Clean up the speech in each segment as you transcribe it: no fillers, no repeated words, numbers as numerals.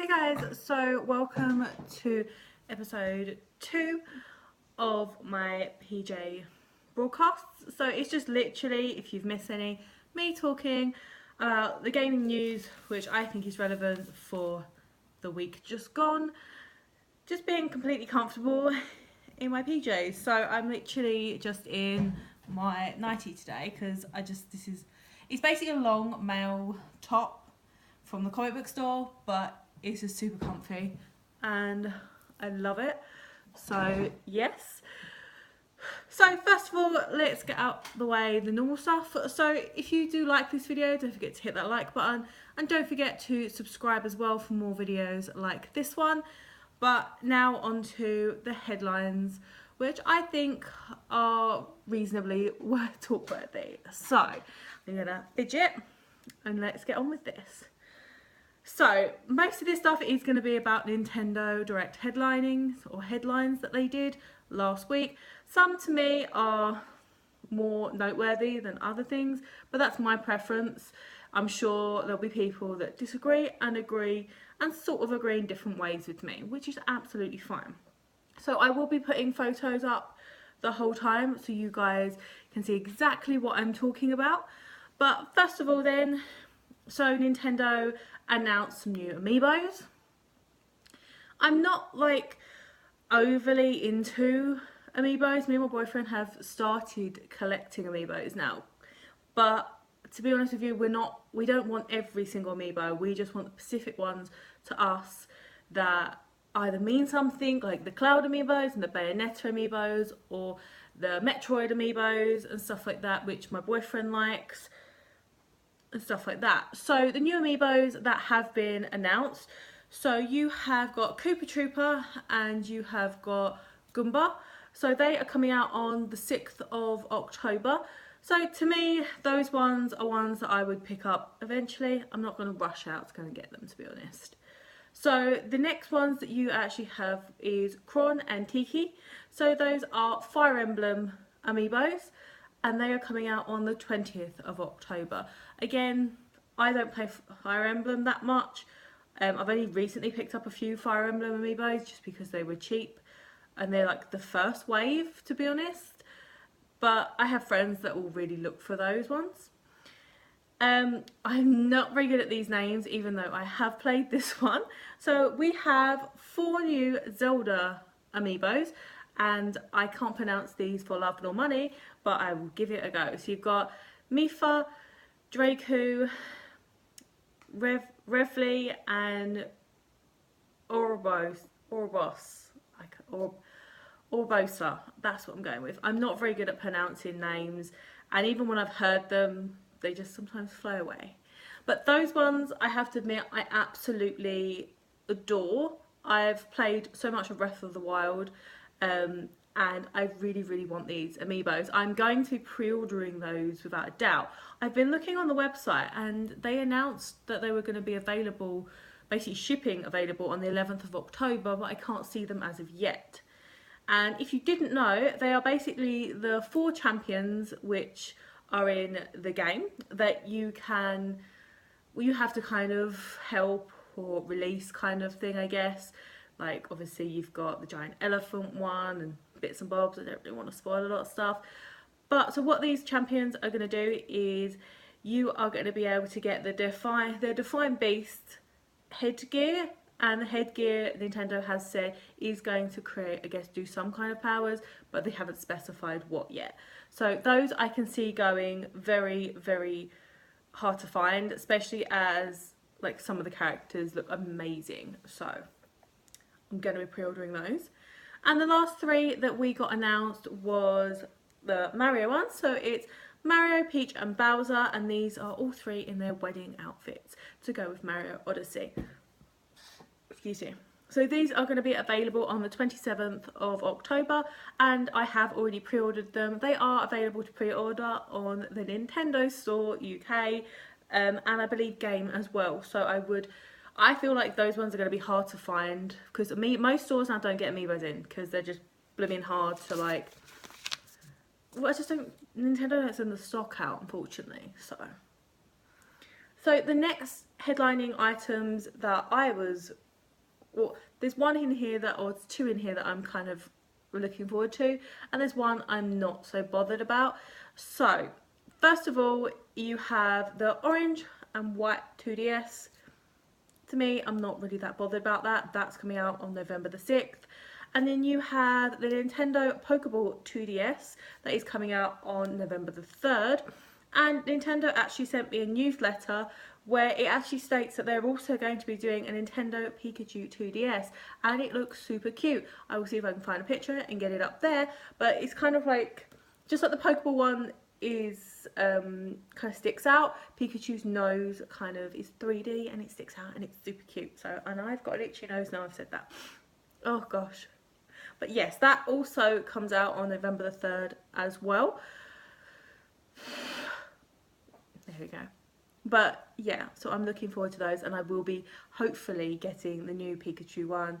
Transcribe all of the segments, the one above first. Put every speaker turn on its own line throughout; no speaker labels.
Hey guys, so welcome to episode 2 of my PJ broadcasts. So it's just literally, if you've missed any, me talking about the gaming news, which I think is relevant for the week just gone. Just being completely comfortable in my PJs. So I'm literally just in my nightie today because it's basically a long male top from the comic book store, but it's just super comfy and I love it. So yes. So first of all, let's get out the way the normal stuff. So if you do like this video, don't forget to hit that like button and don't forget to subscribe as well for more videos like this one. But now on to the headlines, which I think are reasonably talk-worthy. So I'm gonna fidget and let's get on with this. So most of this stuff is going to be about Nintendo Direct headlinings or headlines that they did last week. Some to me are more noteworthy than other things, but that's my preference. I'm sure there'll be people that disagree and agree and sort of agree in different ways with me, which is absolutely fine. So I will be putting photos up the whole time so you guys can see exactly what I'm talking about. But first of all then, so Nintendo announced some new amiibos. I'm not like overly into amiibos. Me and my boyfriend have started collecting amiibos now, but to be honest with you, we don't want every single amiibo. We just want the specific ones to us that either mean something, like the Cloud amiibos and the Bayonetta amiibos, or the Metroid amiibos and stuff like that, which my boyfriend likes and stuff like that. So the new amiibos that have been announced, so you have got Koopa Trooper and you have got Goomba. So they are coming out on the 6th of October. So to me, those ones are ones that I would pick up eventually. I'm not going to rush out to go and get them, to be honest. So the next ones that you actually have is Kron and Tiki. So those are Fire Emblem amiibos, and they are coming out on the 20th of October. Again, I don't play Fire Emblem that much. I've only recently picked up a few Fire Emblem amiibos just because they were cheap and they're like the first wave, to be honest. But I have friends that will really look for those ones. I'm not very good at these names, even though I have played this one. So we have 4 new Zelda amiibos, and I can't pronounce these for love nor money, but I will give it a go. So you've got Mifa, Draku, Revli, and Orbosa. That's what I'm going with. I'm not very good at pronouncing names, and even when I've heard them, they just sometimes fly away. But those ones, I have to admit, I absolutely adore. I've played so much of Breath of the Wild, and I really, really want these amiibos. I'm going to be pre-ordering those without a doubt. I've been looking on the website and they announced that they were going to be available, basically shipping available on the 11th of October, but I can't see them as of yet. And if you didn't know, they are basically the 4 champions which are in the game that you have to kind of help or release kind of thing, I guess. Like obviously you've got the giant elephant one and bits and bobs. I don't really want to spoil a lot of stuff. But so what these champions are going to do is you are going to be able to get the Define Beast headgear, and the headgear Nintendo has said is going to create, I guess, do some kind of powers, but they haven't specified what yet. So those I can see going very, very hard to find, especially as like some of the characters look amazing. So I'm going to be pre-ordering those. And the last 3 that we got announced was the Mario one. So it's Mario, Peach and Bowser, and these are all 3 in their wedding outfits to go with Mario Odyssey. Excuse me. So these are going to be available on the 27th of October, and I have already pre-ordered them. They are available to pre-order on the Nintendo Store UK, and I believe Game as well. So I feel like those ones are going to be hard to find, because most stores now don't get amiibos in because they're just blooming hard to like. Well, I just don't. Nintendo don't send the stock out, unfortunately. So the next headlining items that I was well, there's one in here that, or there's two in here that I'm kind of looking forward to, and there's one I'm not so bothered about. So first of all, you have the orange and white 2DS. To me, I'm not really that bothered about that. That's coming out on November the 6th. And then you have the Nintendo Pokeball 2DS that is coming out on November the 3rd. And Nintendo actually sent me a newsletter where it actually states that they're also going to be doing a Nintendo Pikachu 2DS, and it looks super cute. I will see if I can find a picture and get it up there, but it's kind of like, just like the Pokeball one is kind of sticks out, Pikachu's nose kind of is 3D and it sticks out and it's super cute. So, and I've got an itchy nose now I've said that. Oh gosh. But yes, that also comes out on November the 3rd as well. There we go. But yeah, so I'm looking forward to those, and I will be hopefully getting the new Pikachu one.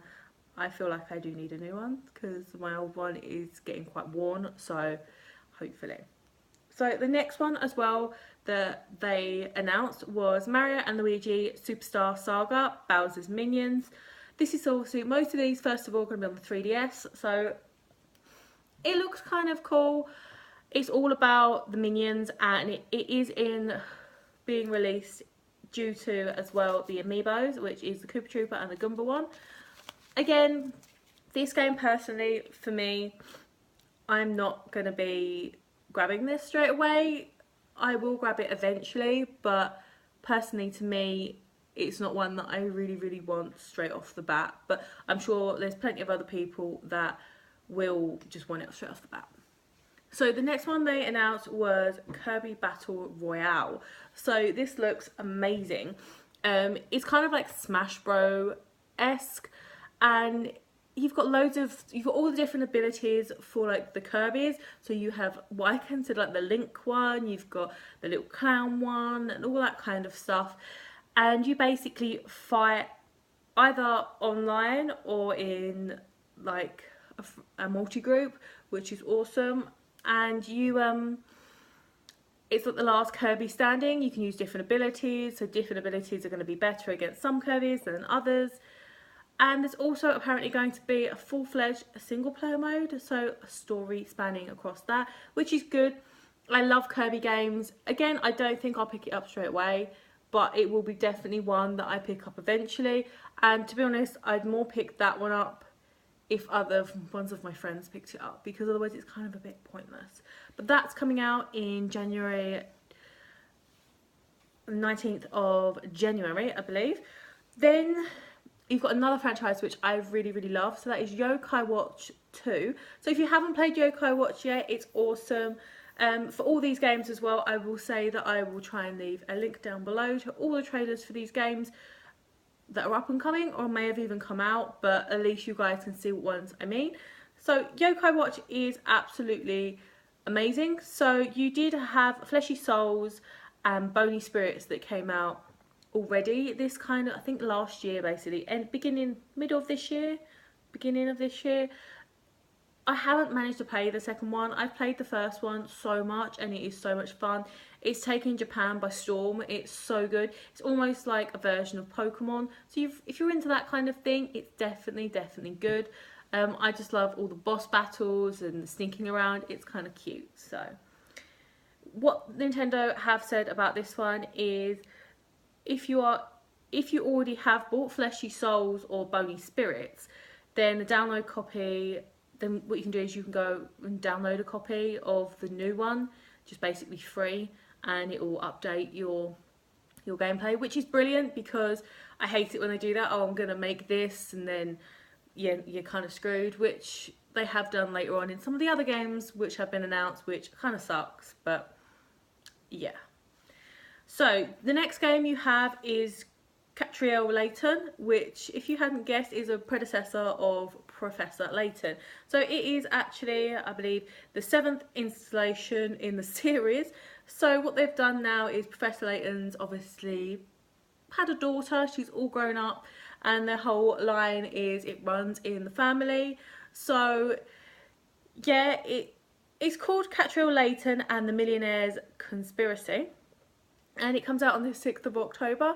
I feel like I do need a new one because my old one is getting quite worn, so hopefully. So the next one as well that they announced was Mario and Luigi Superstar Saga Bowser's Minions. This is also, most of these first of all are going to be on the 3DS, so it looks kind of cool. It's all about the Minions, and it is being released due to as well the amiibos, which is the Koopa Troopa and the Goomba one. Again, this game personally for me, I'm not going to be grabbing this straight away. I will grab it eventually, but personally to me it's not one that I really want straight off the bat, but I'm sure there's plenty of other people that will just want it straight off the bat. So the next one they announced was Kirby Battle Royale. So this looks amazing. It's kind of like Smash Bros-esque, and you've got all the different abilities for like the Kirby's. So you have what I consider like the Link one, you've got the little clown one, and all that kind of stuff. And you basically fight either online or in like a multi-group, which is awesome. And you it's like the last Kirby standing. You can use different abilities, so different abilities are going to be better against some Kirbys than others. And there's also apparently going to be a full-fledged single player mode, so a story spanning across that, which is good. I love Kirby games. Again, I don't think I'll pick it up straight away, but it will be definitely one that I pick up eventually. And to be honest, I'd more pick that one up if other ones of my friends picked it up, because otherwise it's kind of a bit pointless. But that's coming out in January, 19th of January, I believe. Then you've got another franchise which I really love, so that is Yokai Watch 2. So if you haven't played Yokai Watch yet, it's awesome. For all these games as well, I will say that I will try and leave a link down below to all the trailers for these games that are up and coming or may have even come out, but at least you guys can see what ones I mean. So Yokai Watch is absolutely amazing. So you did have Fleshy Souls and Bony Spirits that came out already. This kind of, I think last year basically, and middle of this year, beginning of this year. I haven't managed to play the second one. I've played the first one so much and it is so much fun. It's taken Japan by storm. It's so good. It's almost like a version of Pokemon. So if you're into that kind of thing, it's definitely good. I just love all the boss battles and the sneaking around. It's kind of cute. So what Nintendo have said about this one is if you already have bought Fleshy Souls or Bony Spirits, then the download copy, then what you can do is you can go and download a copy of the new one, just basically free, and it will update your gameplay, which is brilliant because I hate it when they do that. Oh, I'm gonna make this, and then yeah, you're kind of screwed, which they have done later on in some of the other games which have been announced, which kind of sucks, but yeah. So the next game you have is Catriel Layton, which, if you hadn't guessed, is a predecessor of Professor Layton. So it is actually, I believe, the 7th installation in the series. So what they've done now is Professor Layton's obviously had a daughter, she's all grown up, and their whole line is it runs in the family. So yeah, it's called Catriel Layton and the Millionaire's Conspiracy, and it comes out on the 6th of October.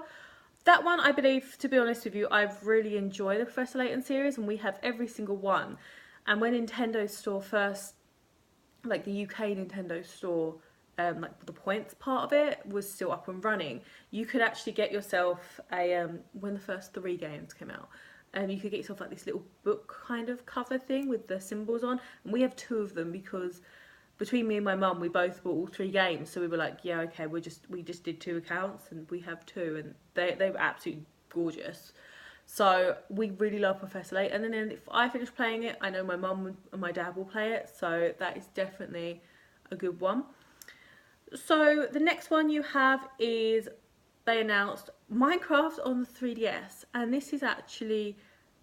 that one, I believe, to be honest with you, I've really enjoyed the Professor Layton series, and we have every single one. And when Nintendo Store first, like the UK Nintendo Store, like the points part of it was still up and running, you could actually get yourself a when the first 3 games came out, you could get yourself like this little book kind of cover thing with the symbols on, and we have 2 of them because between me and my mum we both bought all 3 games, so we were like, yeah, okay, we just did 2 accounts and we have 2, and they were absolutely gorgeous. So we really love Professor Layton, and then if I finish playing it, I know my mum and my dad will play it, so that is definitely a good one. So the next one you have is, they announced Minecraft on the 3DS, and this is actually,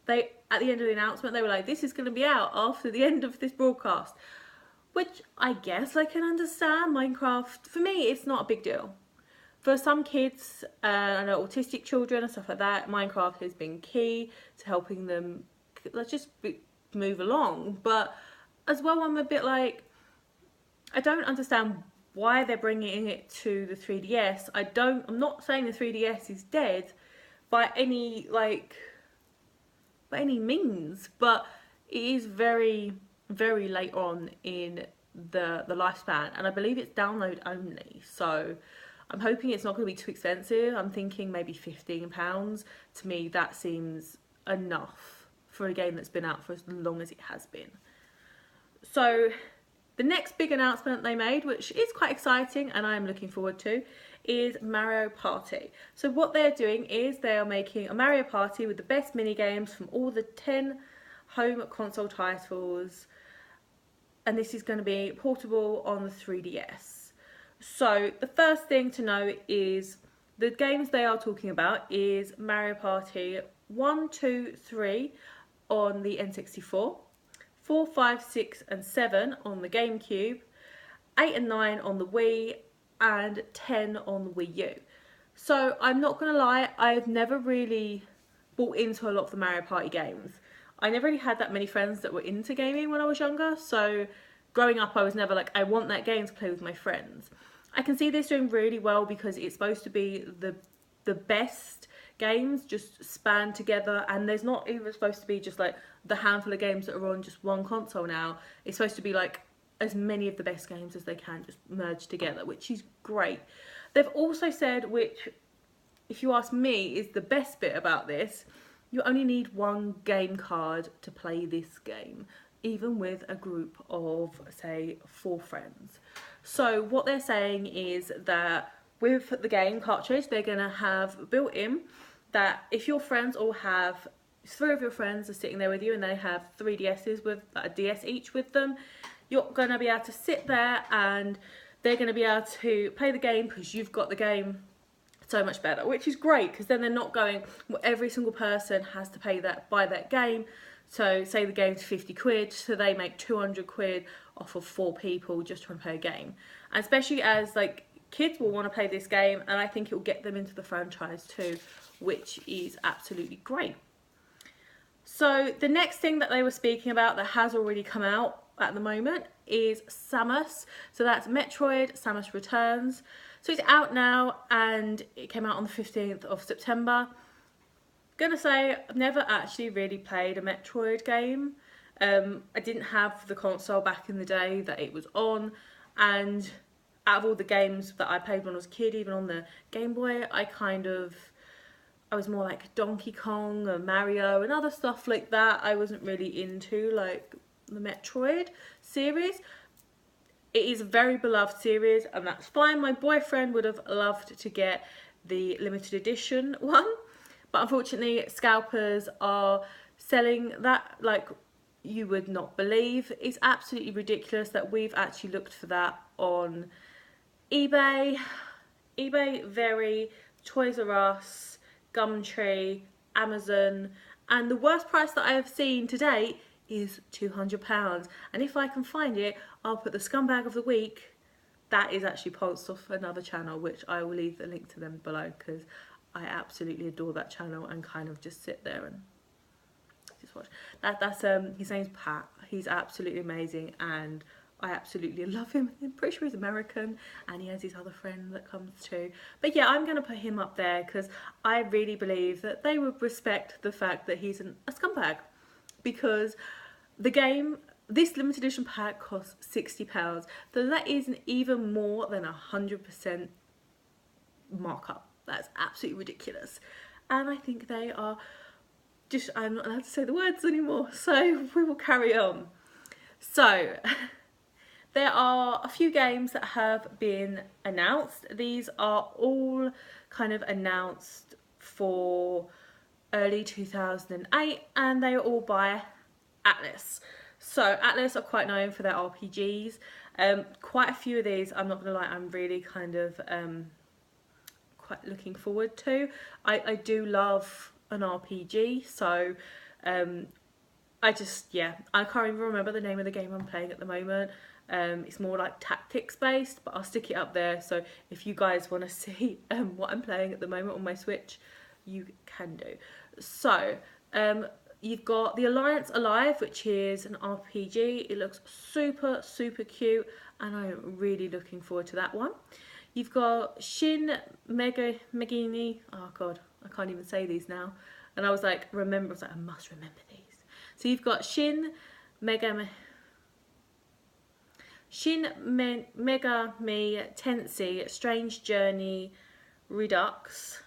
they, at the end of the announcement, they were like, this is going to be out after the end of this broadcast, which I guess I can understand. Minecraft, for me, it's not a big deal. For some kids, I know autistic children and stuff like that, Minecraft has been key to helping them move along. But as well, I'm a bit like, I don't understand why they're bringing it to the 3DS. I'm not saying the 3DS is dead by any means, but it is very, very late on in the lifespan, and I believe it's download only. So I'm hoping it's not going to be too expensive. I'm thinking maybe £15. To me, that seems enough for a game that's been out for as long as it has been. So the next big announcement they made, which is quite exciting and I'm looking forward to, is Mario Party. So what they're doing is they are making a Mario Party with the best mini games from all the 10 home console titles, and this is going to be portable on the 3DS. So the first thing to know is the games they are talking about is Mario Party 1, 2, 3 on the N64, 4, 5, 6 and 7 on the GameCube, 8 and 9 on the Wii, and 10 on the Wii U. So I'm not going to lie, I've never really bought into a lot of the Mario Party games. I never really had that many friends that were into gaming when I was younger, so growing up I was never like, I want that game to play with my friends. I can see this doing really well because it's supposed to be the best games just spanned together, and there's not even supposed to be just like the handful of games that are on just one console now. It's supposed to be like as many of the best games as they can just merged together, which is great. They've also said, which if you ask me is the best bit about this, you only need 1 game card to play this game, even with a group of, say, 4 friends. So what they're saying is that with the game cartridge, they're going to have built in that if your friends all have, 3 of your friends are sitting there with you and they have 3 DS's with a DS each with them, you're going to be able to sit there and they're going to be able to play the game because you've got the game so much better, which is great because then they're not going, well, every single person has to buy that game. So say the game's 50 quid, so they make 200 quid off of 4 people just trying to play a game. And especially as like kids will want to play this game, and I think it will get them into the franchise too, which is absolutely great. So the next thing that they were speaking about that has already come out at the moment is Samus. So that's Metroid Samus Returns. So it's out now and it came out on the 15th of September. Gonna say I've never actually really played a Metroid game. I didn't have the console back in the day that it was on, and out of all the games that I played when I was a kid, even on the Game Boy, I was more like Donkey Kong and Mario and other stuff like that. I wasn't really into like the Metroid series. It is a very beloved series and that's fine. My boyfriend would have loved to get the limited edition one, but unfortunately scalpers are selling that like you would not believe. It's absolutely ridiculous that we've actually looked for that on eBay, Very, Toys R Us, Gumtree, Amazon, and the worst price that I have seen to date is £200. And if I can find it, I'll put the scumbag of the week. That is actually posts off another channel, which I will leave the link to them below because I absolutely adore that channel and kind of just sit there and just watch. That's his name's Pat. He's absolutely amazing and I absolutely love him. I'm pretty sure he's American, and he has his other friend that comes too. But yeah, I'm going to put him up there because I really believe that they would respect the fact that he's a scumbag. Because the game, this limited edition pack costs £60, so that is an even more than 100% markup. That's absolutely ridiculous. And I think they are just, I'm not allowed to say the words anymore, so we will carry on. So, there are a few games that have been announced. These are all kind of announced for early 2008, and they are all by Atlas. So Atlas are quite known for their RPGs. Quite a few of these, I'm not gonna lie, I'm really kind of quite looking forward to. I do love an RPG, so I can't even remember the name of the game I'm playing at the moment. It's more like tactics based, but I'll stick it up there, so if you guys want to see what I'm playing at the moment on my Switch, you can do. So you've got The Alliance Alive, which is an RPG. It looks super and I'm really looking forward to that one. You've got Shin Megami, oh god, I can't even say these now, and I was like, I must remember these. So you've got Shin Megami Tensei Strange Journey Redux.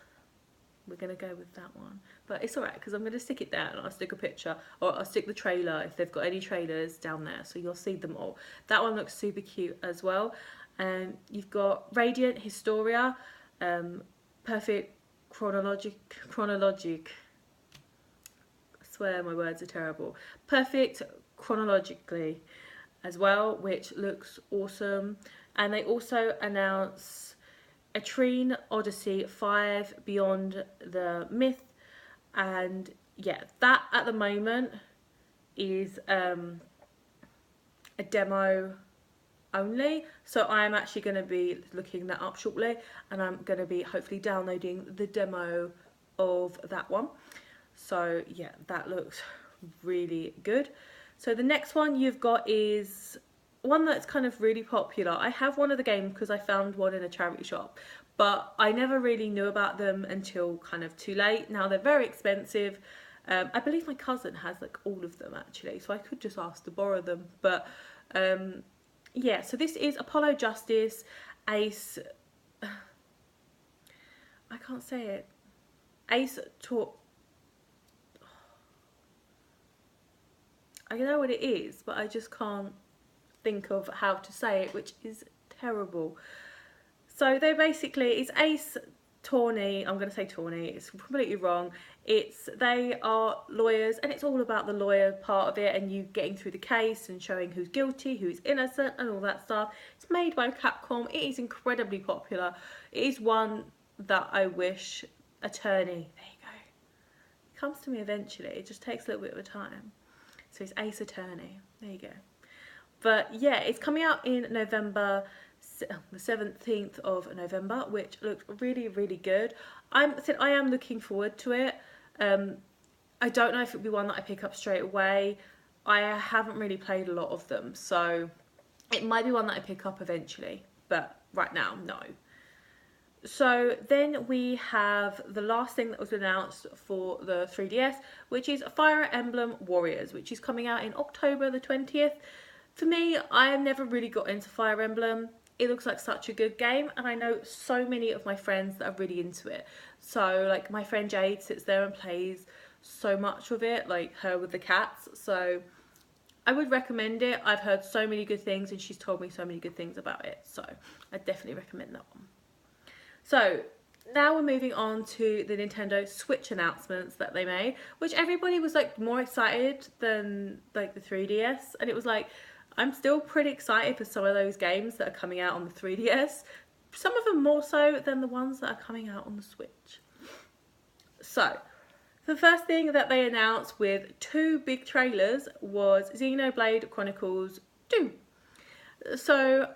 We're going to go with that one. But it's alright because I'm going to stick it down. I'll stick a picture, or I'll stick the trailer if they've got any trailers down there, so you'll see them all. That one looks super cute as well. You've got Radiant Historia, Perfect Chronologic. I swear my words are terrible. Perfect Chronologically as well, which looks awesome. And they also announce Atrine Odyssey 5 Beyond the Myth, and yeah, that at the moment is a demo only, so I'm actually going to be looking that up shortly, and I'm going to be hopefully downloading the demo of that one. So yeah, that looks really good. So the next one you've got is one that's kind of really popular. I have one of the games because I found one in a charity shop, but I never really knew about them until kind of too late. Now they're very expensive. I believe my cousin has like all of them actually, so I could just ask to borrow them. But yeah, so this is Apollo Justice Ace. I can't say it. Ace Tor. I know what it is, but I just can't think of how to say it, which is terrible. So they basically, it's Ace Attorney. I'm going to say Attorney, it's completely wrong. They are lawyers, and it's all about the lawyer part of it, and you getting through the case and showing who's guilty, who's innocent, and all that stuff. It's made by Capcom. It is incredibly popular. It is one that I wish Attorney, there you go, it comes to me eventually. It just takes a little bit of a time. So it's Ace Attorney, there you go. But yeah, it's coming out in November, the 17th of November, which looks really good. I am looking forward to it. I don't know if it'll be one that I pick up straight away. I haven't really played a lot of them, so it might be one that I pick up eventually, but right now, no. So then we have the last thing that was announced for the 3DS, which is Fire Emblem Warriors, which is coming out in October the 20th. For me, I have never really got into Fire Emblem. It looks like such a good game, and I know so many of my friends that are really into it. So like my friend Jade sits there and plays so much of it, like her with the cats. So I would recommend it. I've heard so many good things, and she's told me so many good things about it. So I definitely recommend that one. So now we're moving on to the Nintendo Switch announcements that they made, which everybody was like more excited than like the 3DS, and it was like, I'm still pretty excited for some of those games that are coming out on the 3DS, some of them more so than the ones that are coming out on the Switch. So the first thing that they announced with two big trailers was Xenoblade Chronicles 2. So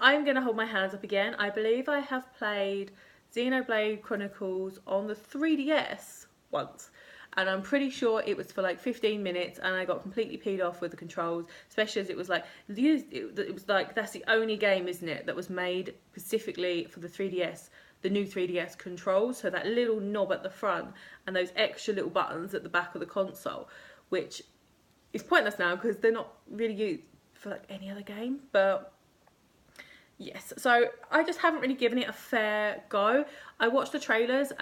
I'm going to hold my hands up again. I believe I have played Xenoblade Chronicles on the 3DS once. and I'm pretty sure it was for like 15 minutes, and I got completely peed off with the controls, especially as it was like that's the only game, isn't it, that was made specifically for the 3DS, the new 3DS controls. So that little knob at the front and those extra little buttons at the back of the console, which is pointless now because they're not really used for like any other game. But yes, so I just haven't really given it a fair go. I watched the trailers.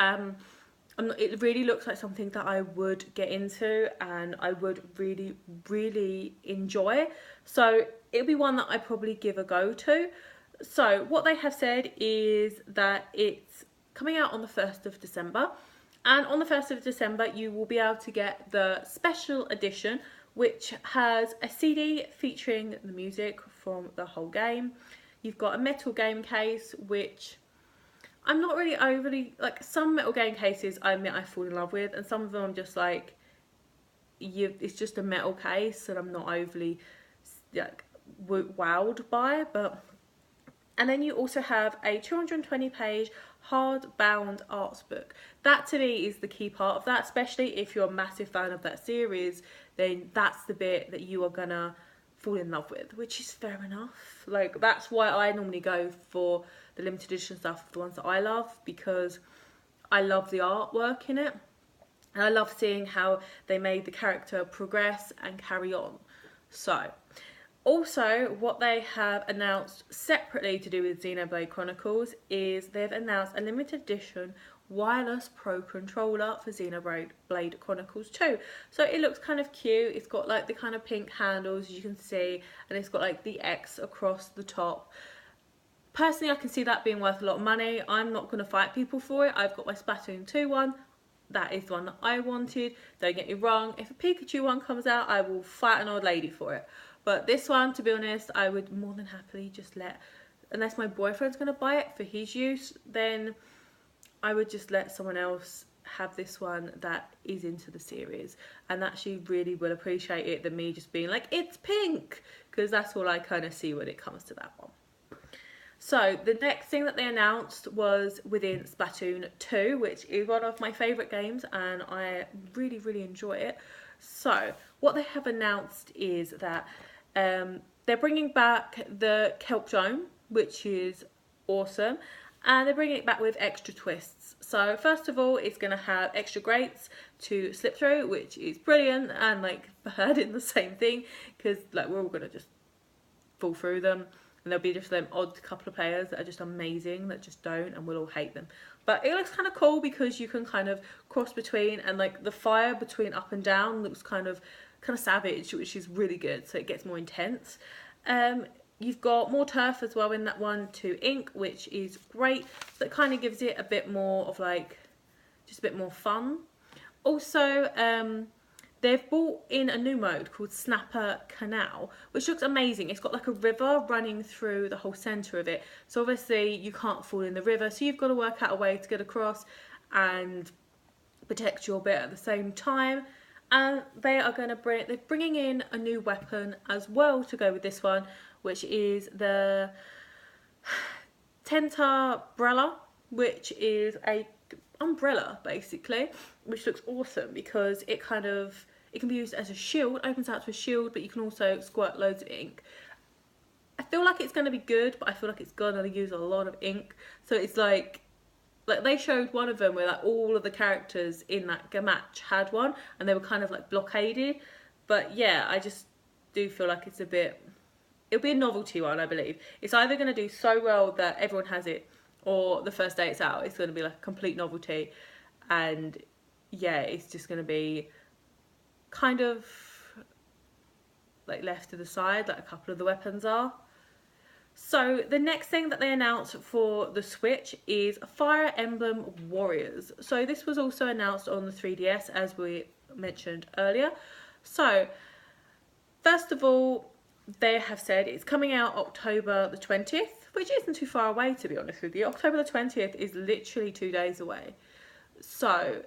It really looks like something that I would get into and I would really, really enjoy. So it'll be one that I probably give a go to. So what they have said is that it's coming out on the 1st of December. And on the 1st of December, you will be able to get the special edition, which has a CD featuring the music from the whole game. You've got a metal game case, which I'm not really overly, like, some metal game cases I admit I fall in love with, and some of them I'm just like, it's just a metal case and I'm not overly like wowed by. But and then you also have a 220-page hardbound arts book. That to me is the key part of that, especially if you're a massive fan of that series, then that's the bit that you are gonna fall in love with, which is fair enough. Like, that's why I normally go for the limited edition stuff, the ones that I love, because I love the artwork in it. And I love seeing how they made the character progress and carry on. So, also, what they have announced separately to do with Xenoblade Chronicles is they've announced a limited edition wireless pro controller for Xenoblade Chronicles 2. So it looks kind of cute. It's got like the kind of pink handles, you can see, and it's got like the X across the top. Personally, I can see that being worth a lot of money. I'm not going to fight people for it. I've got my Splatoon 2 one. That is the one that I wanted. Don't get me wrong. If a Pikachu one comes out, I will fight an old lady for it. But this one, to be honest, I would more than happily just let, unless my boyfriend's going to buy it for his use, then I would just let someone else have this one that is into the series and actually really will appreciate it than me just being like, it's pink, because that's all I kind of see when it comes to that one. So the next thing that they announced was within Splatoon 2, which is one of my favourite games and I really, really enjoy it. So what they have announced is that they're bringing back the Kelp Dome, which is awesome, and they're bringing it back with extra twists. So first of all, it's going to have extra grates to slip through, which is brilliant, and like Bird in the same thing, because like we're all going to just fall through them. And there'll be just them odd couple of players that are just amazing that just don't, and we'll all hate them. But it looks kind of cool because you can kind of cross between, and like the fire between up and down looks kind of savage, which is really good. So it gets more intense. You've got more turf as well in that one to ink, which is great. So it kind of gives it a bit more of like, just a bit more fun. Also, they've brought in a new mode called Snapper Canal, which looks amazing. It's got like a river running through the whole centre of it. So obviously you can't fall in the river, so you've got to work out a way to get across and protect your bit at the same time. And they are going to they're bringing in a new weapon as well to go with this one, which is the Tentabrella, which is a umbrella basically, which looks awesome because it can be used as a shield, opens out to a shield, but you can also squirt loads of ink. I feel like it's going to be good, but I feel like it's going to use a lot of ink. So it's like they showed one of them where like all of the characters in that match had one, and they were kind of like blockaded. But yeah, I just do feel like it'll be a novelty one, I believe. It's either going to do so well that everyone has it, or the first day it's out, it's going to be like a complete novelty. And yeah, it's just going to be kind of like left to the side, like a couple of the weapons are. So the next thing that they announced for the Switch is Fire Emblem Warriors. So this was also announced on the 3DS, as we mentioned earlier. So first of all, they have said it's coming out October the 20th, which isn't too far away, to be honest with you. October the 20th is literally 2 days away. So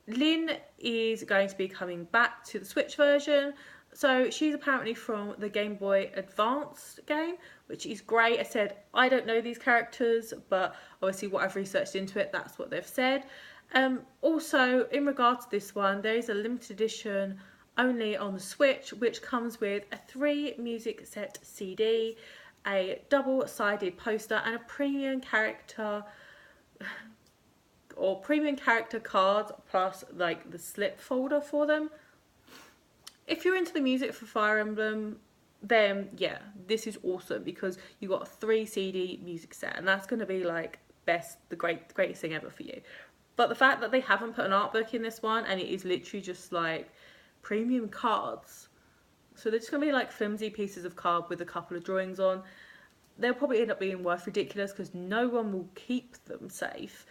Lynn is going to be coming back to the Switch version. So she's apparently from the Game Boy Advance game, which is great. I said, I don't know these characters, but obviously what I've researched into it, that's what they've said. Also, in regards to this one, there is a limited edition only on the Switch, which comes with a 3 music set CD, a double-sided poster, and a premium character cards, plus like the slip folder for them. If you're into the music for Fire Emblem, then yeah, this is awesome, because you got a 3 CD music set, and that's going to be like the greatest thing ever for you. But the fact that they haven't put an art book in this one, and it is literally just like premium cards, so they're just going to be like flimsy pieces of card with a couple of drawings on, they'll probably end up being worth ridiculous, because no one will keep them safe.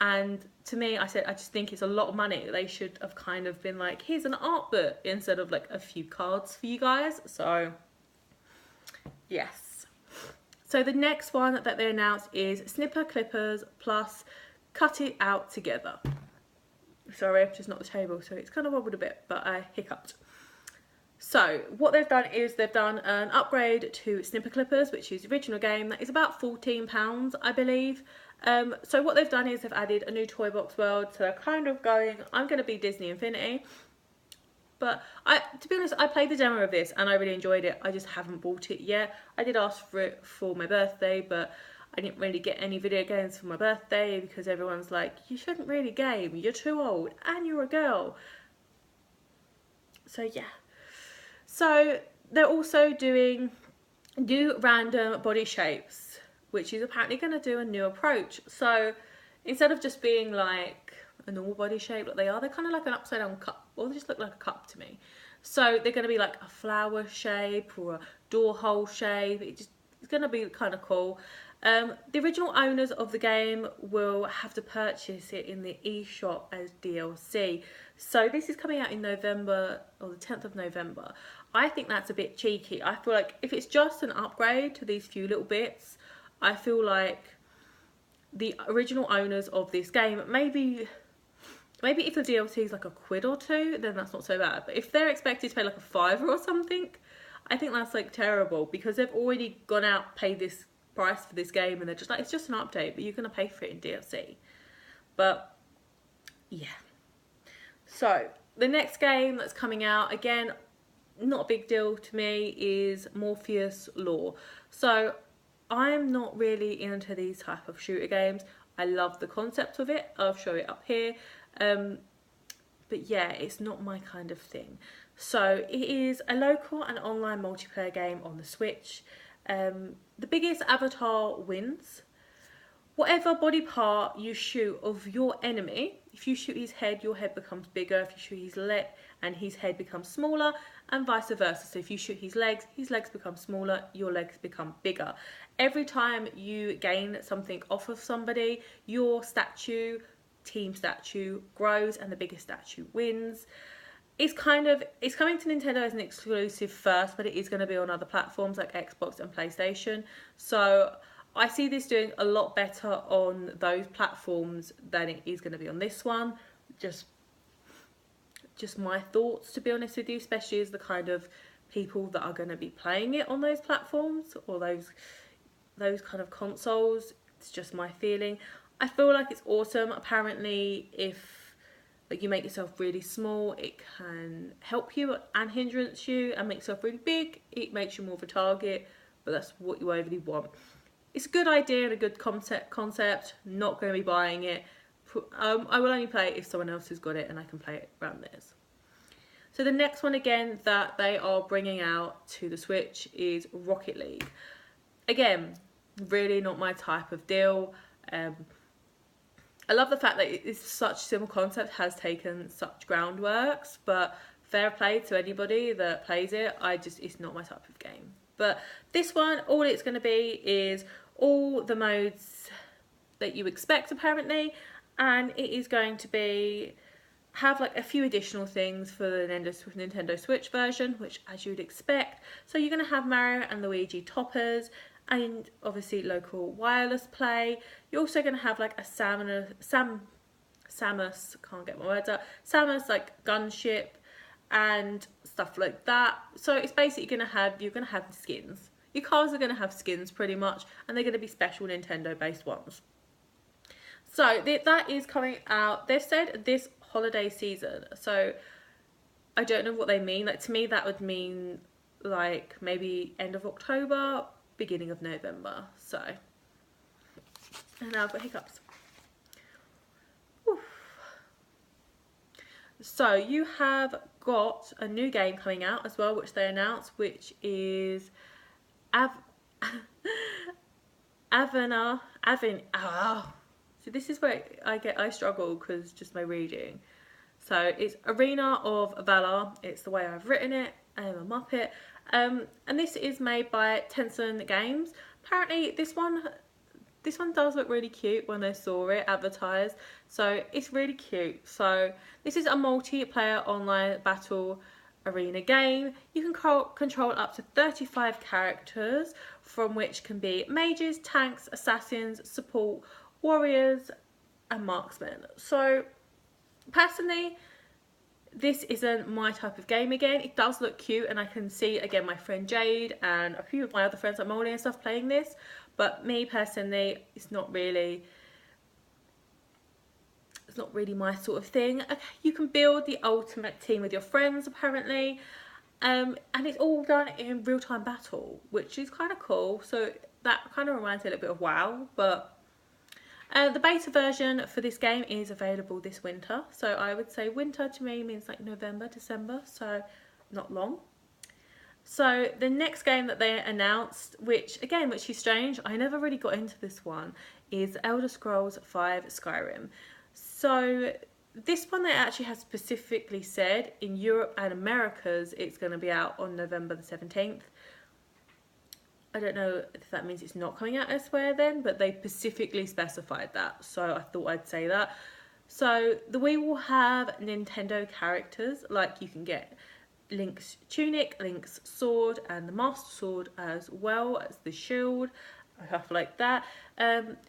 And to me, I just think it's a lot of money. They should have kind of been like, here's an art book instead of like a few cards for you guys. So yes. So the next one that they announced is Snipper Clippers plus Cut It Out Together. Sorry, I've just knocked the table, so it's kind of wobbled a bit, but I hiccuped. So what they've done is they've done an upgrade to Snipper Clippers, which is the original game. That is about £14, I believe. So what they've done is they've added a new toy box world. So they're kind of going, I'm going to be Disney Infinity. But to be honest, I played the demo of this and I really enjoyed it. I just haven't bought it yet. I did ask for it for my birthday, but I didn't really get any video games for my birthday, because everyone's like, you shouldn't really game, you're too old and you're a girl. So yeah. So they're also doing new random body shapes, which is apparently going to do a new approach. So instead of just being like a normal body shape like they're kind of like an upside down cup, or they just look like a cup to me. So they're going to be like a flower shape or a door hole shape. It's going to be kind of cool. The original owners of the game will have to purchase it in the eShop as DLC. So this is coming out in November, or the 10th of November. I think that's a bit cheeky. I feel like if it's just an upgrade to these few little bits, I feel like the original owners of this game, maybe if the DLC is like £1 or £2, then that's not so bad. But if they're expected to pay like a £5 or something, I think that's like terrible, because they've already gone out, paid this price for this game, and they're just like, it's just an update, but you're going to pay for it in DLC. But yeah. So the next game that's coming out, again, not a big deal to me, is Morpheus Law. So I'm not really into these type of shooter games. I love the concept of it. I'll show it up here. But yeah, it's not my kind of thing. So it is a local and online multiplayer game on the Switch. The biggest avatar wins. Whatever body part you shoot of your enemy, if you shoot his head, your head becomes bigger. If you shoot his leg, and his head becomes smaller, and vice versa. So if you shoot his legs become smaller, your legs become bigger. Every time you gain something off of somebody, your team statue grows, and the biggest statue wins. It's coming to Nintendo as an exclusive first, but it is going to be on other platforms like Xbox and PlayStation. So I see this doing a lot better on those platforms than it is going to be on this one. Just my thoughts, to be honest with you, especially as the kind of people that are going to be playing it on those platforms or those kind of consoles. It's just my feeling. I feel like it's awesome. Apparently, if like you make yourself really small, it can help you and hindrance you, and make yourself really big, it makes you more of a target, but that's what you overly want. It's a good idea and a good concept. Not going to be buying it. I will only play it if someone else has got it and I can play it around theirs. So the next one again that they are bringing out to the Switch is Rocket League. Again, really not my type of deal. I love the fact that it's such a simple concept, has taken such groundworks, but fair play to anybody that plays it. It's not my type of game. But this one, all it's going to be is all the modes that you expect apparently, and it is going to have like a few additional things for the Nintendo Switch version, which as you'd expect. So you're going to have Mario and Luigi toppers, and obviously local wireless play. You're also going to have like a Samus, can't get my words out, Samus like gunship and stuff like that. So it's basically you're going to have skins. Your cars are going to have skins pretty much, and they're going to be special Nintendo based ones. So that is coming out, they've said this holiday season, so I don't know what they mean. Like, to me that would mean like maybe end of October, beginning of November. So, and now I've got hiccups. Whew. So you have got a new game coming out as well, which they announced, which is So this is where I struggle because just my reading. So it's Arena of Valor. It's the way I've written it. I am a Muppet. And this is made by Tencent Games. Apparently this one does look really cute when I saw it advertised. So it's really cute. So this is a multiplayer online battle arena game. You can control up to 35 characters, from which can be mages, tanks, assassins, support, warriors and marksmen. So personally, this isn't my type of game. Again, it does look cute, and I can see again my friend Jade and a few of my other friends like Molly and stuff playing this, but me personally, it's not really my sort of thing. Okay, you can build the ultimate team with your friends apparently, and it's all done in real-time battle, which is kind of cool. So that kind of reminds me a little bit of WoW, but the beta version for this game is available this winter. So I would say winter to me means like November, December, so not long. So the next game that they announced, which is strange, I never really got into this one, is Elder Scrolls V Skyrim. So this one they actually have specifically said in Europe and Americas it's going to be out on November the 17th. I don't know if that means it's not coming out elsewhere then, but they specifically specified that, so I thought I'd say that. So we will have Nintendo characters, like you can get Link's tunic, Link's sword, and the Master Sword, as well as the shield, stuff like that.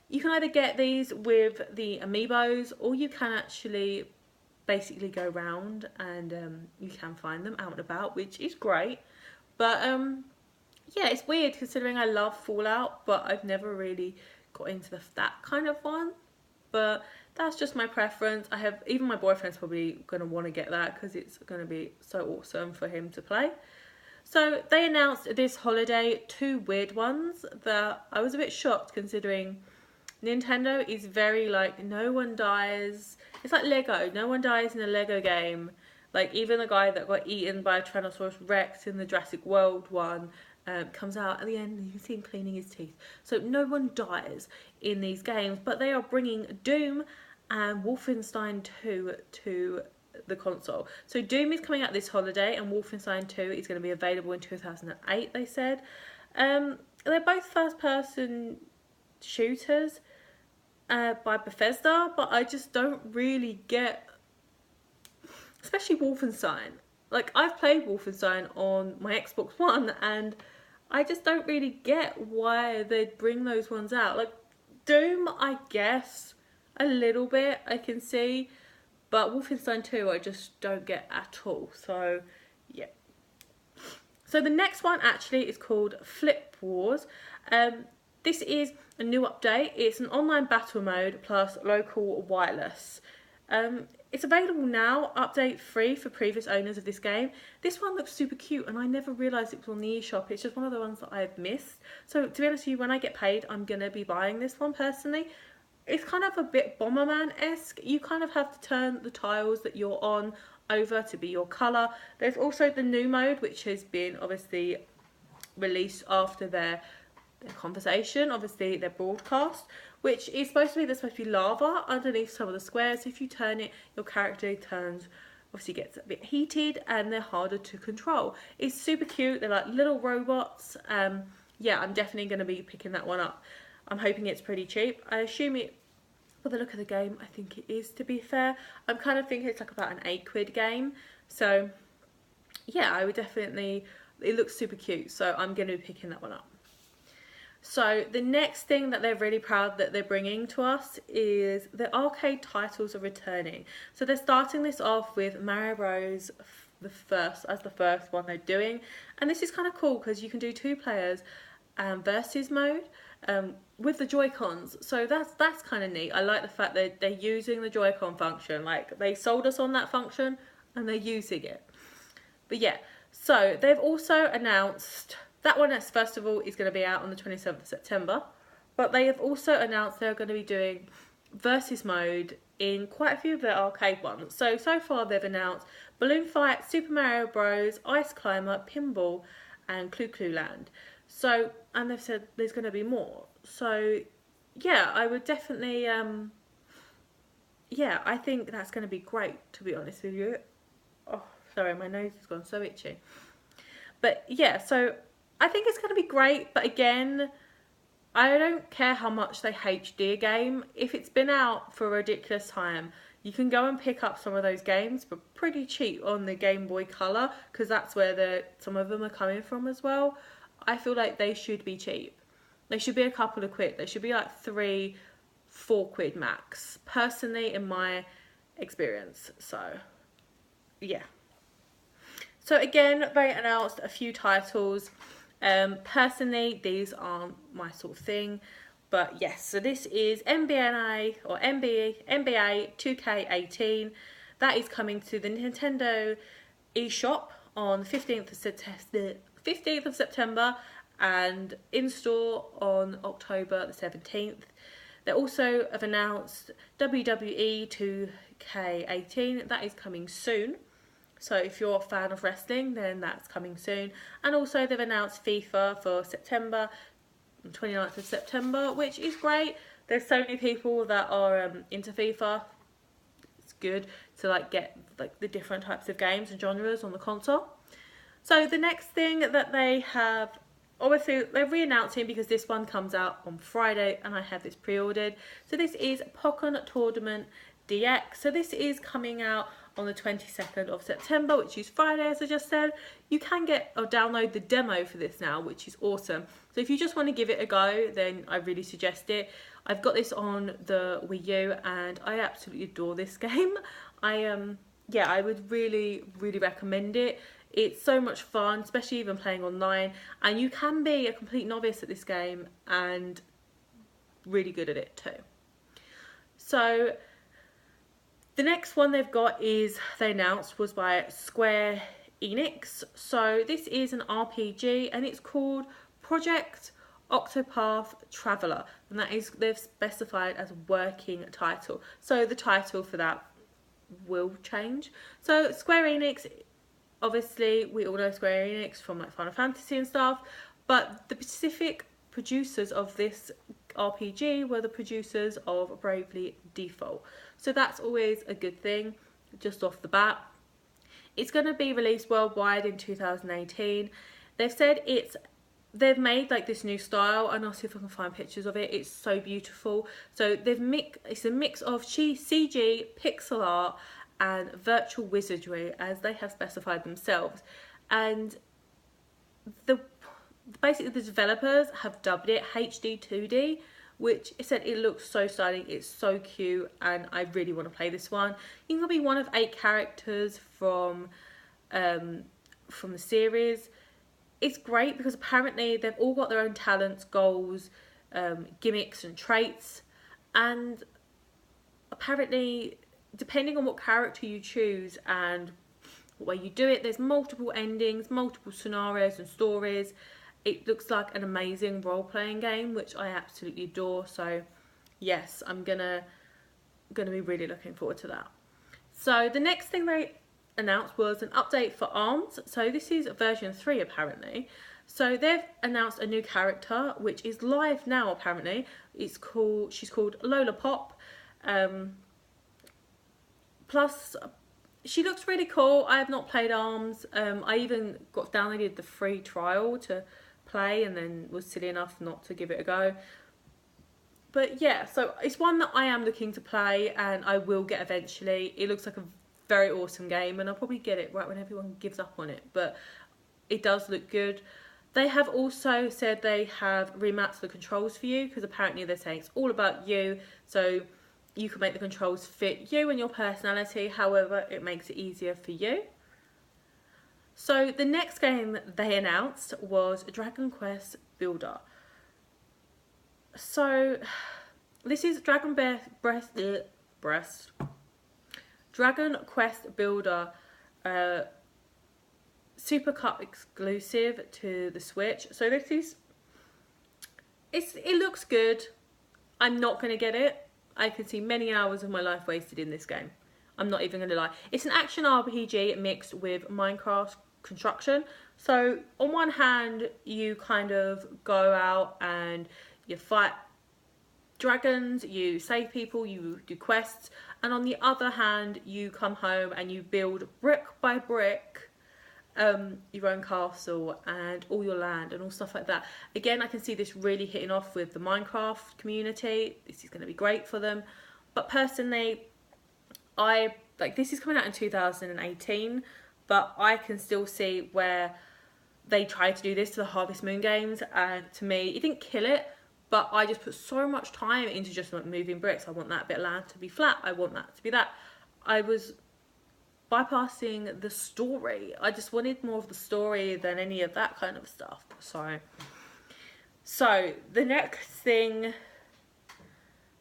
You can either get these with the amiibos, or you can actually basically go around and you can find them out and about, which is great. But yeah, it's weird considering I love Fallout, but I've never really got into that kind of one. But that's just my preference. Even my boyfriend's probably going to want to get that because it's going to be so awesome for him to play. So they announced this holiday 2 weird ones that I was a bit shocked, considering Nintendo is very like, no one dies. It's like Lego. No one dies in a Lego game. Like, even the guy that got eaten by a Tyrannosaurus Rex in the Jurassic World one comes out at the end and you can see him cleaning his teeth. So no one dies in these games, but they are bringing Doom and Wolfenstein 2 to the console. So Doom is coming out this holiday and Wolfenstein 2 is going to be available in 2008, they said. They're both first person shooters by Bethesda, but I just don't really get, especially Wolfenstein. Like, I've played Wolfenstein on my Xbox One and I just don't really get why they'd bring those ones out. Like, Doom, I guess, a little bit, I can see, but Wolfenstein 2 I just don't get at all. So, yeah. So the next one actually is called Flip Wars. This is a new update. It's an online battle mode plus local wireless. It's available now, update free for previous owners of this game. This one looks super cute and I never realised it was on the eShop. It's just one of the ones that I've missed. So to be honest with you, when I get paid, I'm going to be buying this one personally. It's kind of a bit Bomberman-esque. You kind of have to turn the tiles that you're on over to be your colour. There's also the new mode, which has been obviously released after their conversation, obviously their broadcast, which is supposed to be lava underneath some of the squares. If you turn it, your character turns, obviously gets a bit heated and they're harder to control. It's super cute. They're like little robots. Yeah, I'm definitely going to be picking that one up. I'm hoping it's pretty cheap. I assume it, for the look of the game, I think it is, to be fair. I'm kind of thinking it's like about an £8 game. So yeah, I would definitely, it looks super cute. So I'm going to be picking that one up. So the next thing that they're really proud that they're bringing to us is the arcade titles are returning. So they're starting this off with Mario Bros. The first one they're doing. And this is kind of cool because you can do 2 players versus mode, with the Joy-Cons. So that's kind of neat. I like the fact that they're using the Joy-Con function. Like, they sold us on that function and they're using it. But yeah, so they've also announced that one, as first of all, is going to be out on the 27th of September. But they have also announced they're going to be doing versus mode in quite a few of their arcade ones. So far they've announced Balloon Fight, Super Mario Bros, Ice Climber, Pinball, and Clue Clue Land. So, and they've said there's going to be more. So yeah, I would definitely, yeah, I think that's going to be great, to be honest with you. Oh, sorry, my nose has gone so itchy. But yeah, so I think it's going to be great. But again, I don't care how much they HD a game. If it's been out for a ridiculous time, you can go and pick up some of those games, but pretty cheap on the Game Boy Color, because that's where some of them are coming from as well. I feel like they should be cheap. They should be a couple of quid. They should be like £3, £4 max, personally, in my experience. So yeah. So again, they announced a few titles. Personally, these aren't my sort of thing, but yes. So this is NBA 2K18. That is coming to the Nintendo eShop on the 15th of September and in store on October the 17th. They also have announced WWE 2K18. That is coming soon. So if you're a fan of wrestling, then that's coming soon. And also they've announced FIFA for September, 29th of September, which is great. There's so many people that are into FIFA. It's good to like get like the different types of games and genres on the console. So the next thing that they have, obviously they're re-announcing because this one comes out on Friday and I have this pre-ordered. So this is Pokken Tournament DX. So this is coming out on the 22nd of September, which is Friday, as I just said. You can get or download the demo for this now, which is awesome. So if you just want to give it a go, then I really suggest it. I've got this on the Wii U and I absolutely adore this game. Yeah, I would really recommend it. It's so much fun, especially even playing online, and you can be a complete novice at this game and really good at it too. So the next one they've got they announced was by Square Enix. So this is an RPG and it's called Project Octopath Traveler, and that is, they've specified as a working title. So the title for that will change. So Square Enix, obviously we all know Square Enix from like Final Fantasy and stuff, but the specific producers of this RPG were the producers of Bravely Default. So that's always a good thing, just off the bat. It's going to be released worldwide in 2018. They've said they've made like this new style, and I'll see if I can find pictures of it. It's so beautiful. So it's a mix of CG, pixel art, and virtual wizardry, as they have specified themselves. And basically the developers have dubbed it HD 2D, which said it looks so styling, it's so cute, and I really want to play this one. You can be one of 8 characters from the series. It's great because apparently they've all got their own talents, goals, gimmicks and traits, and apparently depending on what character you choose and what way you do it, there's multiple endings, multiple scenarios and stories. It looks like an amazing role-playing game, which I absolutely adore. So yes, I'm gonna be really looking forward to that. So the next thing they announced was an update for ARMS. So this is version 3 apparently. So they've announced a new character which is live now apparently. She's called Lola Pop. Plus she looks really cool. I have not played ARMS. I even downloaded the free trial to play and then was silly enough not to give it a go. But yeah, so it's one that I am looking to play and I will get eventually. It looks like a very awesome game and I'll probably get it right when everyone gives up on it, but it does look good. They have also said they have remapped the controls for you, because apparently they're saying it's all about you, so you can make the controls fit you and your personality, however it makes it easier for you. So the next game they announced was Dragon Quest Builder. So this is Dragon Quest Builder Super Cup exclusive to the Switch. So this is, it looks good. I'm not going to get it. I can see many hours of my life wasted in this game. I'm not even going to lie. It's an action RPG mixed with Minecraft construction. So on one hand, you kind of go out and you fight dragons, you save people, you do quests. And on the other hand, you come home and you build brick by brick your own castle and all your land and all stuff like that. Again, I can see this really hitting off with the Minecraft community. This is going to be great for them. But personally, this is coming out in 2018, but I can still see where they tried to do this to the Harvest Moon games, and to me, it didn't kill it, but I just put so much time into just moving bricks. I want that bit of land to be flat. I want that to be that. I was bypassing the story. I just wanted more of the story than any of that kind of stuff. So the next thing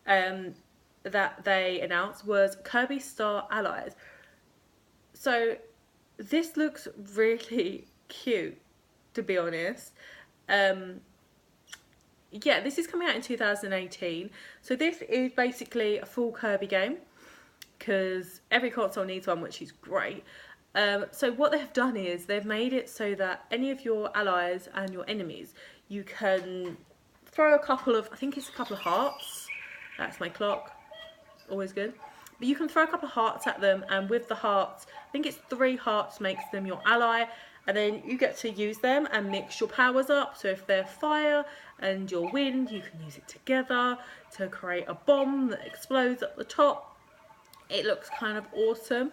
that they announced was Kirby Star Allies. So this looks really cute, to be honest. Yeah, this is coming out in 2018. So this is basically a full Kirby game, because every console needs one, which is great. So what they've done is they've made it so that any of your allies and your enemies, you can throw a couple of, I think it's a couple of hearts. That's my clock. Always good. But you can throw a couple of hearts at them, and with the hearts, I think it's 3 hearts makes them your ally, and then you get to use them and mix your powers up. So if they're fire and your wind, you can use it together to create a bomb that explodes at the top. It looks kind of awesome.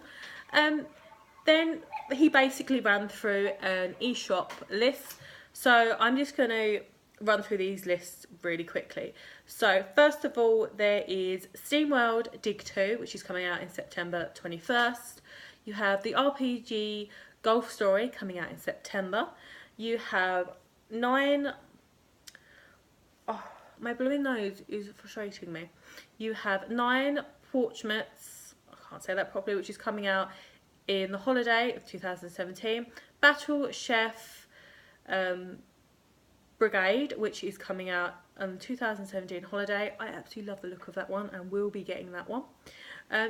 Then he basically ran through an eShop list. So I'm just going to run through these lists really quickly. So first of all, there is SteamWorld Dig 2, which is coming out in September 21st. You have the RPG Golf Story coming out in September. You have 9... Oh, my blooming nose is frustrating me. You have 9 Portsmouths, I can't say that properly, which is coming out in the holiday of 2017. Battle Chef Brigade, which is coming out on 2017 holiday. I absolutely love the look of that one and will be getting that one.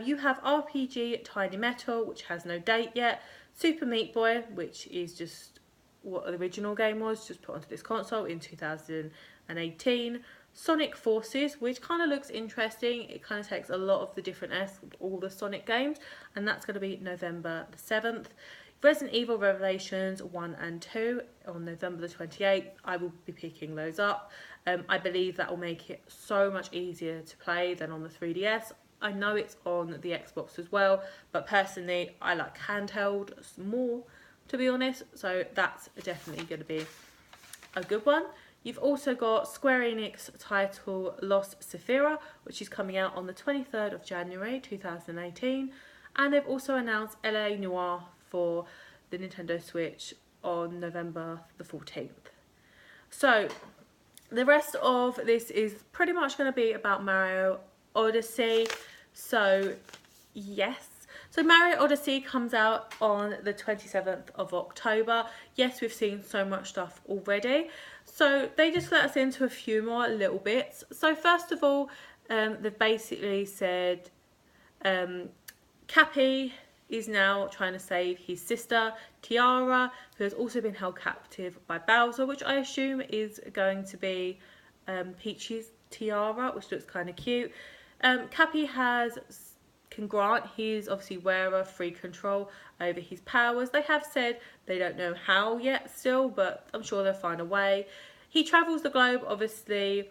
You have RPG Tiny Metal, which has no date yet. Super Meat Boy, which is just what the original game was, just put onto this console in 2018. Sonic Forces, which kind of looks interesting. It kind of takes a lot of the different all the Sonic games, and that's going to be November the 7th. Resident Evil Revelations 1 and 2 on November the 28th. I will be picking those up. I believe that will make it so much easier to play than on the 3DS. I know it's on the Xbox as well, but personally I like handheld more, to be honest, so that's definitely going to be a good one. You've also got Square Enix title Lost Sephira, which is coming out on the 23rd of January 2018, and they've also announced LA Noire for the Nintendo Switch on November the 14th. So the rest of this is pretty much going to be about Mario Odyssey. So yes, so Mario Odyssey comes out on the 27th of October. Yes, we've seen so much stuff already. So they just let us into a few more little bits. So first of all, they've basically said Cappy is now trying to save his sister Tiara, who has also been held captive by Bowser, which I assume is going to be Peach's tiara, which looks kind of cute. Cappy can grant his obviously wearer free control over his powers. They have said they don't know how yet still, but I'm sure they'll find a way. He travels the globe, obviously.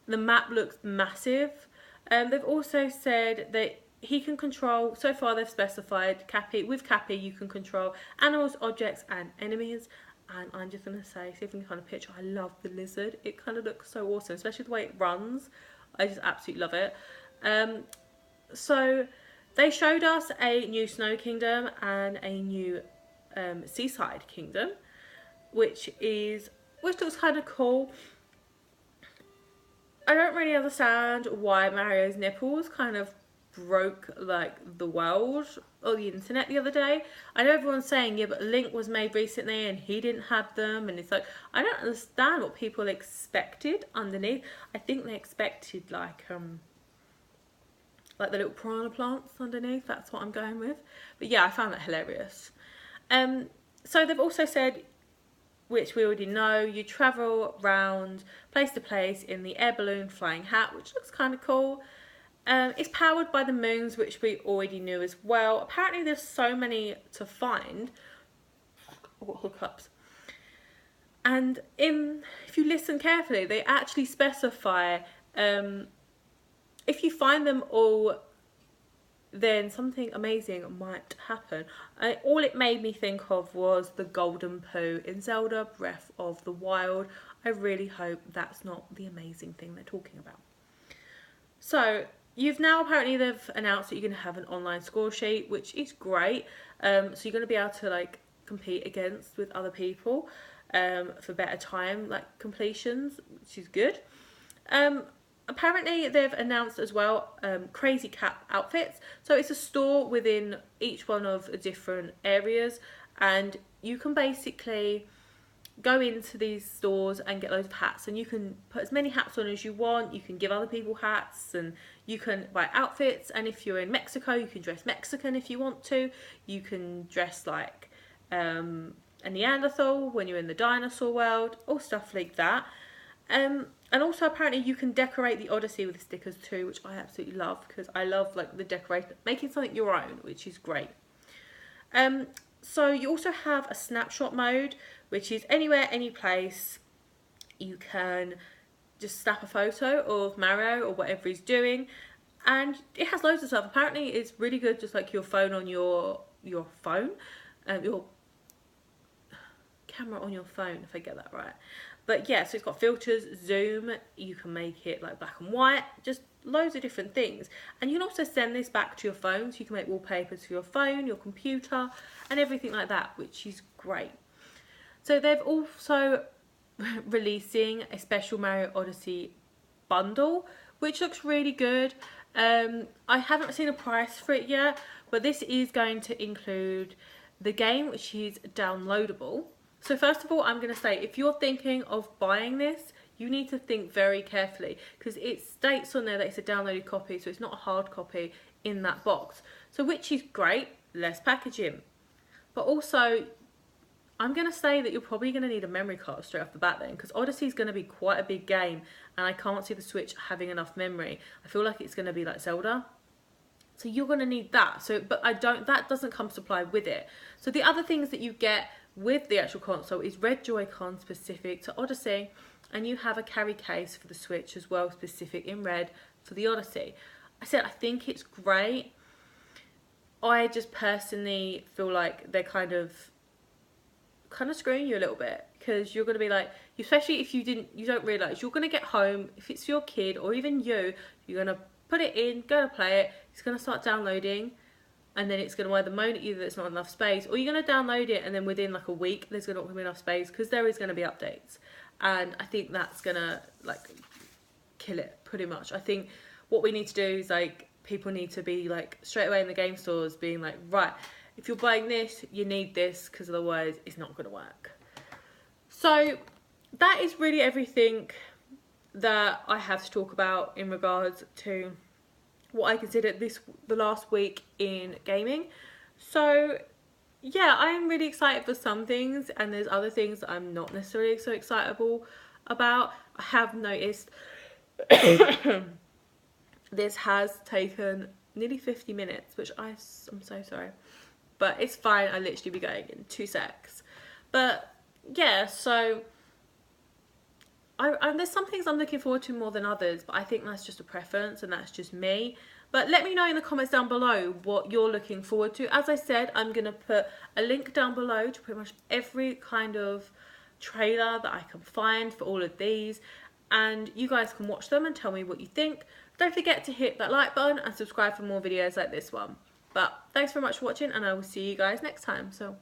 The map looks massive. They've also said that he can control, so far they've specified Cappy, with Cappy you can control animals, objects and enemies. And I'm just going to say, see if we can find a picture, I love the lizard. It kind of looks so awesome, especially the way it runs. I just absolutely love it. So they showed us a new Snow Kingdom and a new Seaside Kingdom, which looks kind of cool. I don't really understand why Mario's nipples kind of broke like the world or the internet the other day. I know everyone's saying, yeah, but Link was made recently and he didn't have them, and it's like, I don't understand what people expected underneath. I think they expected like the little piranha plants underneath. That's what I'm going with. But yeah, I found that hilarious. So they've also said, which we already know, you travel around place to place in the air balloon flying hat, which looks kind of cool. It's powered by the moons, which we already knew as well. Apparently there's so many to find. What hookups? And if you listen carefully, they actually specify if you find them all, then something amazing might happen. All it made me think of was the golden poo in Zelda Breath of the Wild. I really hope that's not the amazing thing they're talking about. So apparently they've announced that you're going to have an online score sheet, which is great. So you're going to be able to like compete against with other people for better time like completions, which is good. Apparently they've announced as well crazy cat outfits. So it's a store within each one of the different areas, and you can basically go into these stores and get loads of hats, and you can put as many hats on as you want. You can give other people hats, and you can buy outfits, and if you're in Mexico you can dress Mexican if you want to. You can dress like a Neanderthal when you're in the dinosaur world, or stuff like that. And also apparently you can decorate the Odyssey with stickers too, which I absolutely love, because I love like the decoration, making something your own, which is great. So you also have a snapshot mode, which is anywhere, any place. You can just snap a photo of Mario or whatever he's doing, and it has loads of stuff. Apparently it's really good, just like your phone on your phone, your camera on your phone, if I get that right. But yeah, so it's got filters, zoom, you can make it like black and white, just loads of different things. And you can also send this back to your phone, so you can make wallpapers for your phone, your computer, and everything like that, which is great. So they've also releasing a special Mario Odyssey bundle, which looks really good. I haven't seen a price for it yet, but this is going to include the game, which is downloadable. So first of all, I'm going to say, if you're thinking of buying this, you need to think very carefully, because it states on there that it's a downloaded copy, so it's not a hard copy in that box. So which is great, less packaging. But also, I'm going to say that you're probably going to need a memory card straight off the bat then, because Odyssey is going to be quite a big game, and I can't see the Switch having enough memory. I feel like it's going to be like Zelda. So you're going to need that. But that doesn't come supplied with it. So the other things that you get with the actual console is red Joy-Con specific to Odyssey, and you have a carry case for the Switch as well, specific in red for the Odyssey. I think it's great. I just personally feel like they're kind of screwing you a little bit, because you're going to be like, especially if you don't realise, you're going to get home, if it's your kid or even you're going to put it in, go to play it, it's going to start downloading, and then it's going to either moan at you that it's not enough space, or you're going to download it and then within like a week there's not going to be enough space, because there is going to be updates. And I think that's going to like kill it pretty much. I think what we need to do is like, people need to be like straight away in the game stores being like, right, if you're buying this, you need this, because otherwise it's not going to work. So that is really everything that I have to talk about in regards to what I consider the last week in gaming. So yeah, I am really excited for some things, and there's other things that I'm not necessarily so excitable about. I have noticed this has taken nearly 50 minutes, which I'm so sorry, but it's fine. I'll literally be going in 2 secs. But yeah, so there's some things I'm looking forward to more than others, but I think that's just a preference, and that's just me. But let me know in the comments down below what you're looking forward to. As I said, I'm going to put a link down below to pretty much every kind of trailer that I can find for all of these, and you guys can watch them and tell me what you think. Don't forget to hit that like button and subscribe for more videos like this one. But thanks very much for watching, and I will see you guys next time. So